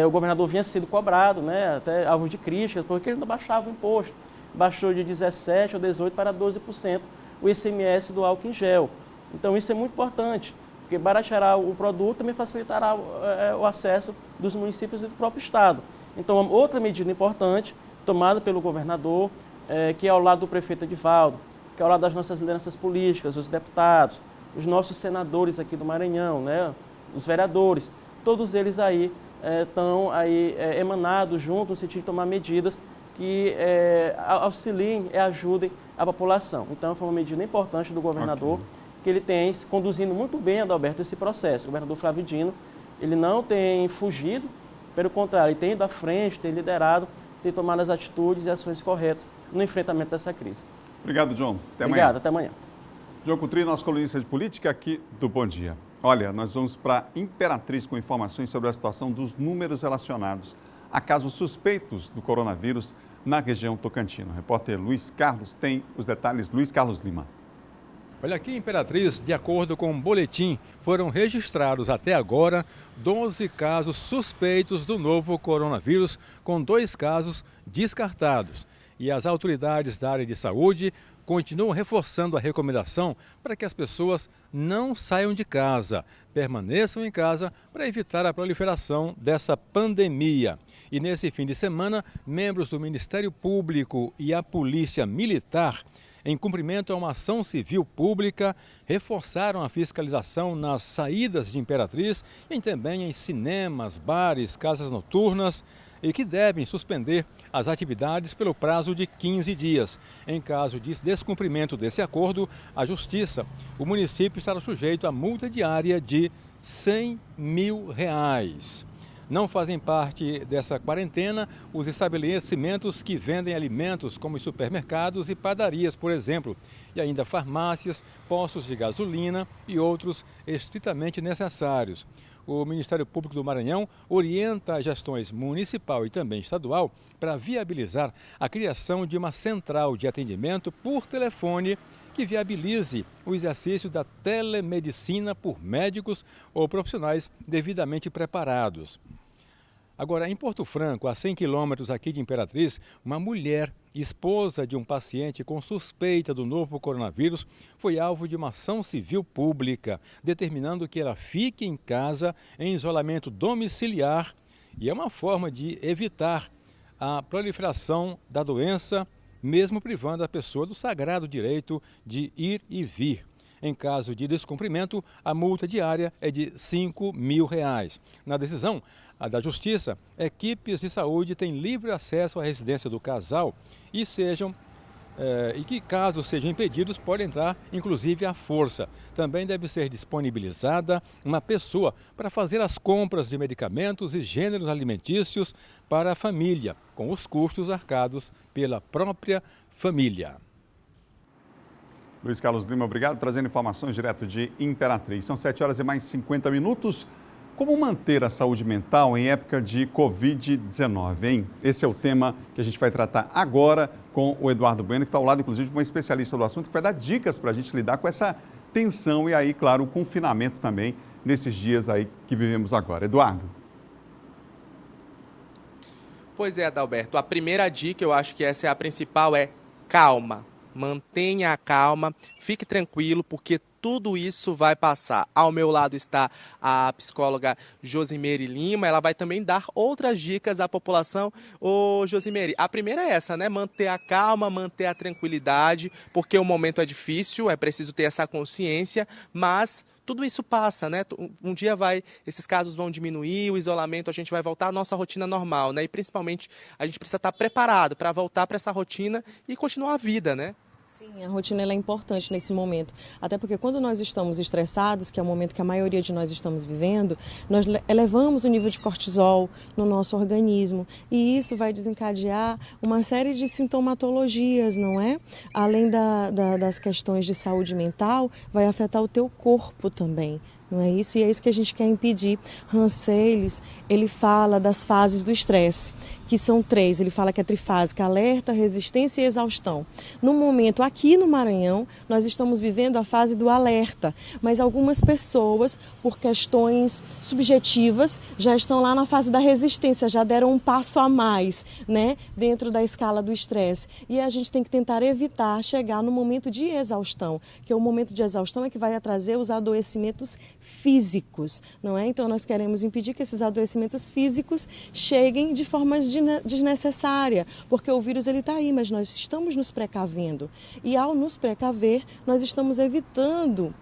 o governador vinha sendo cobrado, né, até alvo de críticas, porque ele não baixava o imposto. Baixou de 17% ou 18% para 12% o ICMS do álcool em gel. Então, isso é muito importante, porque barateará o produto também facilitará o acesso dos municípios e do próprio Estado. Então, outra medida importante, tomada pelo governador, que é ao lado do prefeito Edivaldo, que é ao lado das nossas lideranças políticas, os deputados, os nossos senadores aqui do Maranhão, né, os vereadores, todos eles aí estão emanados juntos no sentido de tomar medidas que auxiliem e ajudem a população. Então, foi uma medida importante do governador, que ele tem conduzindo muito bem, Adalberto, esse processo. O governador Flávio Dino, ele não tem fugido, pelo contrário, ele tem ido à frente, tem liderado, tem tomado as atitudes e ações corretas no enfrentamento dessa crise. Obrigado, John. Até amanhã. Obrigado, até amanhã. John Coutrinho, nosso colunista de política aqui do Bom Dia. Olha, nós vamos para Imperatriz com informações sobre a situação dos números relacionados a casos suspeitos do coronavírus na região Tocantins. O repórter Luiz Carlos tem os detalhes. Luiz Carlos Lima. Olha aqui, Imperatriz, de acordo com o boletim, foram registrados até agora 12 casos suspeitos do novo coronavírus, com 2 casos descartados. E as autoridades da área de saúde continuam reforçando a recomendação para que as pessoas não saiam de casa, permaneçam em casa para evitar a proliferação dessa pandemia. E nesse fim de semana, membros do Ministério Público e a Polícia Militar, em cumprimento a uma ação civil pública, reforçaram a fiscalização nas saídas de Imperatriz e também em cinemas, bares, casas noturnas, e que devem suspender as atividades pelo prazo de 15 dias. Em caso de descumprimento desse acordo, a Justiça, o município estará sujeito a multa diária de R$100 mil. Não fazem parte dessa quarentena os estabelecimentos que vendem alimentos, como os supermercados e padarias, por exemplo, e ainda farmácias, postos de gasolina e outros estritamente necessários. O Ministério Público do Maranhão orienta as gestões municipal e também estadual para viabilizar a criação de uma central de atendimento por telefone que viabilize o exercício da telemedicina por médicos ou profissionais devidamente preparados. Agora, em Porto Franco, a 100 quilômetros aqui de Imperatriz, uma mulher, esposa de um paciente com suspeita do novo coronavírus, foi alvo de uma ação civil pública, determinando que ela fique em casa em isolamento domiciliar, e é uma forma de evitar a proliferação da doença, mesmo privando a pessoa do sagrado direito de ir e vir. Em caso de descumprimento, a multa diária é de R$ 5.000. Na decisão da Justiça, equipes de saúde têm livre acesso à residência do casal e que, caso sejam impedidos, pode entrar, inclusive, à força. Também deve ser disponibilizada uma pessoa para fazer as compras de medicamentos e gêneros alimentícios para a família, com os custos arcados pela própria família. Luiz Carlos Lima, obrigado, trazendo informações direto de Imperatriz. São 7h mais 50. Como manter a saúde mental em época de Covid-19, hein? Esse é o tema que a gente vai tratar agora com o Eduardo Bueno, que está ao lado, inclusive, de uma especialista do assunto, que vai dar dicas para a gente lidar com essa tensão e aí, claro, o confinamento também nesses dias aí que vivemos agora. Eduardo. Pois é, Adalberto, a primeira dica, eu acho que essa é a principal, é calma. Mantenha a calma, fique tranquilo, porque tudo isso vai passar. Ao meu lado está a psicóloga Josimeire Lima, ela vai também dar outras dicas à população. Ô Josimeire, a primeira é essa, né? Manter a calma, manter a tranquilidade, porque o momento é difícil, é preciso ter essa consciência, mas tudo isso passa, né? Um dia esses casos vão diminuir, o isolamento, a gente vai voltar à nossa rotina normal, né? E principalmente a gente precisa estar preparado para voltar para essa rotina e continuar a vida, né? Sim, a rotina ela é importante nesse momento, até porque quando nós estamos estressados, que é o momento que a maioria de nós estamos vivendo, nós elevamos o nível de cortisol no nosso organismo e isso vai desencadear uma série de sintomatologias, não é? Além das questões de saúde mental, vai afetar o teu corpo também. Não é isso? E é isso que a gente quer impedir. Hans Sayles, ele fala das fases do estresse, que são 3. Ele fala que é trifásica: alerta, resistência e exaustão. No momento, aqui no Maranhão, nós estamos vivendo a fase do alerta, mas algumas pessoas, por questões subjetivas, já estão lá na fase da resistência, já deram um passo a mais, né, dentro da escala do estresse. E a gente tem que tentar evitar chegar no momento de exaustão, que é o momento de exaustão é que vai trazer os adoecimentos físicos, não é? Então nós queremos impedir que esses adoecimentos físicos cheguem de forma desnecessária, porque o vírus ele está aí, mas nós estamos nos precavendo e ao nos precaver nós estamos evitando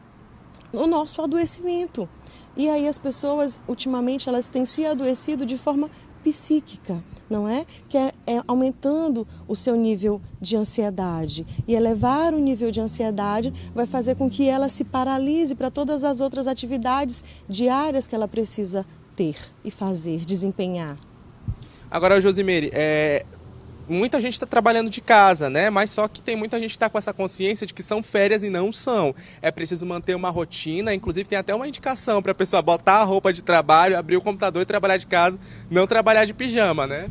o nosso adoecimento. E aí as pessoas ultimamente elas têm se adoecido de forma psíquica, não é? Que é aumentando o seu nível de ansiedade. E elevar o nível de ansiedade vai fazer com que ela se paralise para todas as outras atividades diárias que ela precisa ter e fazer, desempenhar. Agora, Josimeire, muita gente está trabalhando de casa, né? Mas só que tem muita gente que está com essa consciência de que são férias e não são. É preciso manter uma rotina, inclusive tem até uma indicação para a pessoa botar a roupa de trabalho, abrir o computador e trabalhar de casa, não trabalhar de pijama, né?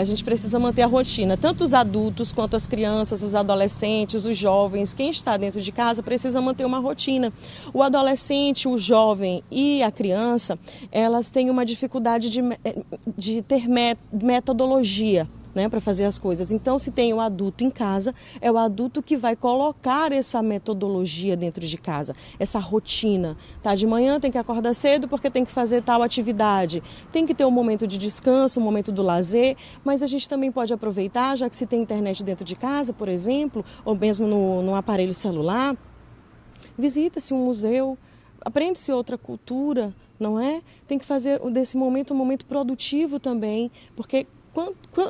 A gente precisa manter a rotina. Tanto os adultos quanto as crianças, os adolescentes, os jovens, quem está dentro de casa precisa manter uma rotina. O adolescente, o jovem e a criança, elas têm uma dificuldade de ter metodologia, né, para fazer as coisas. Então, se tem o adulto em casa, é o adulto que vai colocar essa metodologia dentro de casa, essa rotina. Tá? De manhã tem que acordar cedo porque tem que fazer tal atividade. Tem que ter um momento de descanso, um momento do lazer, mas a gente também pode aproveitar, já que se tem internet dentro de casa, por exemplo, ou mesmo no aparelho celular, visita-se um museu, aprende-se outra cultura, não é? Tem que fazer desse momento um momento produtivo também, porque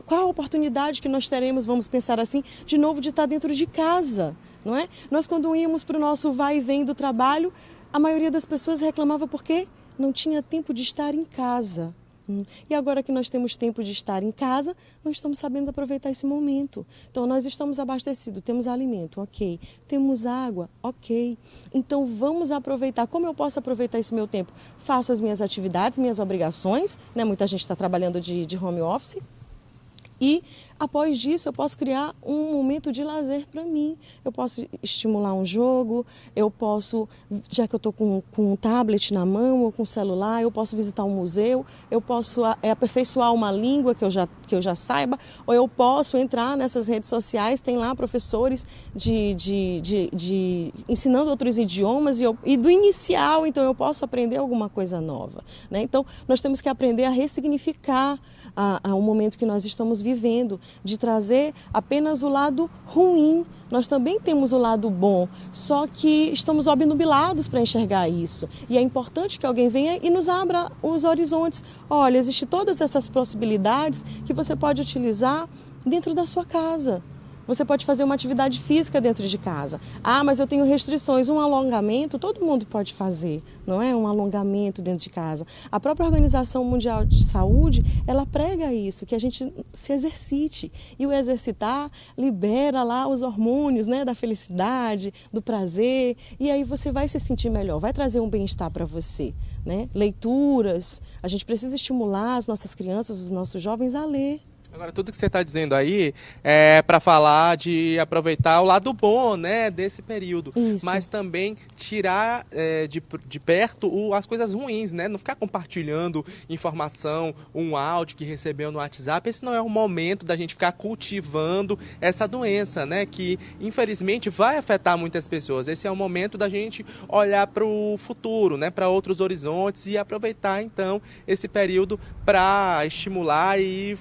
qual a oportunidade que nós teremos, vamos pensar assim, de novo de estar dentro de casa, não é? Nós quando íamos para o nosso vai e vem do trabalho, a maioria das pessoas reclamava porque não tinha tempo de estar em casa. E agora que nós temos tempo de estar em casa, não estamos sabendo aproveitar esse momento. Então nós estamos abastecidos, temos alimento, ok. Temos água, ok. Então vamos aproveitar. Como eu posso aproveitar esse meu tempo? Faço as minhas atividades, minhas obrigações, né? Muita gente está trabalhando de home office. E, após disso, eu posso criar um momento de lazer para mim. Eu posso estimular um jogo, eu posso, já que eu estou com um tablet na mão ou com celular, eu posso visitar um museu, eu posso aperfeiçoar uma língua que eu já saiba, ou eu posso entrar nessas redes sociais, tem lá professores ensinando outros idiomas e do inicial, então eu posso aprender alguma coisa nova, né? Então, nós temos que aprender a ressignificar o momento que nós estamos vivendo, de trazer apenas o lado ruim. Nós também temos o lado bom, só que estamos obnubilados para enxergar isso. E é importante que alguém venha e nos abra os horizontes. Olha, existem todas essas possibilidades que você pode utilizar dentro da sua casa. Você pode fazer uma atividade física dentro de casa. Ah, mas eu tenho restrições. Um alongamento, todo mundo pode fazer, não é? Um alongamento dentro de casa. A própria Organização Mundial de Saúde, ela prega isso, que a gente se exercite. E o exercitar libera lá os hormônios, né, da felicidade, do prazer. E aí você vai se sentir melhor, vai trazer um bem-estar para você, né? Leituras. A gente precisa estimular as nossas crianças, os nossos jovens a ler. Agora, tudo que você está dizendo aí é para falar de aproveitar o lado bom, né, desse período. Isso. Mas também tirar de perto as coisas ruins, né? Não ficar compartilhando informação, um áudio que recebeu no WhatsApp. Esse não é o momento da gente ficar cultivando essa doença, né? Que, infelizmente, vai afetar muitas pessoas. Esse é o momento da gente olhar para o futuro, né? Para outros horizontes e aproveitar, então, esse período para estimular e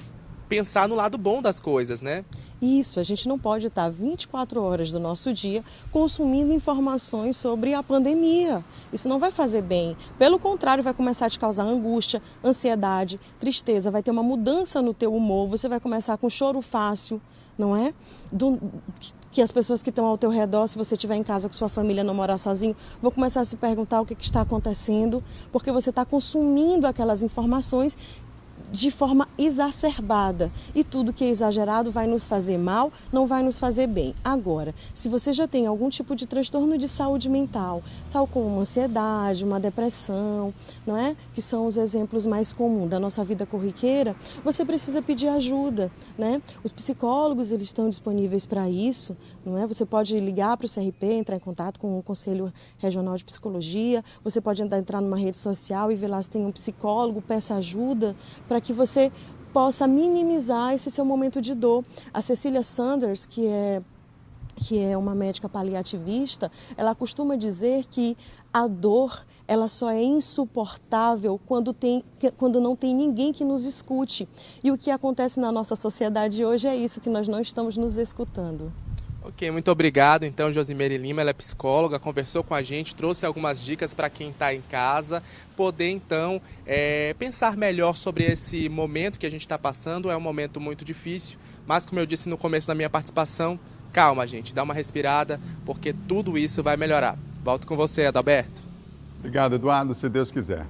pensar no lado bom das coisas, né? Isso, a gente não pode estar 24 horas do nosso dia consumindo informações sobre a pandemia. Isso não vai fazer bem. Pelo contrário, vai começar a te causar angústia, ansiedade, tristeza, vai ter uma mudança no teu humor, você vai começar com choro fácil, não é? Que as pessoas que estão ao teu redor, se você estiver em casa com sua família, não morar sozinho, vão começar a se perguntar o que está acontecendo, porque você está consumindo aquelas informações de forma exacerbada, e tudo que é exagerado vai nos fazer mal, não vai nos fazer bem. Agora, se você já tem algum tipo de transtorno de saúde mental, tal como uma ansiedade, uma depressão, não é? Que são os exemplos mais comuns da nossa vida corriqueira, você precisa pedir ajuda, né? Os psicólogos, eles estão disponíveis para isso, não é? Você pode ligar para o CRP, entrar em contato com o Conselho Regional de Psicologia, você pode entrar numa rede social e ver lá se tem um psicólogo, peça ajuda para que você possa minimizar esse seu momento de dor. A Cecília Sanders, que é uma médica paliativista, ela costuma dizer que a dor ela só é insuportável quando não tem ninguém que nos escute. E o que acontece na nossa sociedade hoje é isso, que nós não estamos nos escutando. Ok, muito obrigado. Então, Josimeire Lima, ela é psicóloga, conversou com a gente, trouxe algumas dicas para quem está em casa, poder então pensar melhor sobre esse momento que a gente está passando. É um momento muito difícil, mas como eu disse no começo da minha participação, calma, gente, dá uma respirada, porque tudo isso vai melhorar. Volto com você, Adalberto. Obrigado, Eduardo, se Deus quiser.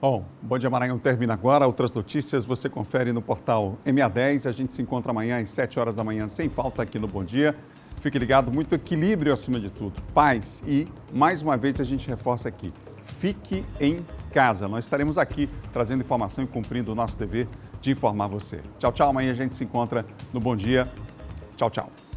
Bom, Bom Dia Maranhão termina agora. Outras notícias você confere no portal MA10. A gente se encontra amanhã às 7 horas da manhã, sem falta, aqui no Bom Dia. Fique ligado, muito equilíbrio acima de tudo, paz. E, mais uma vez, a gente reforça aqui, fique em casa. Nós estaremos aqui trazendo informação e cumprindo o nosso dever de informar você. Tchau, tchau. Amanhã a gente se encontra no Bom Dia. Tchau, tchau.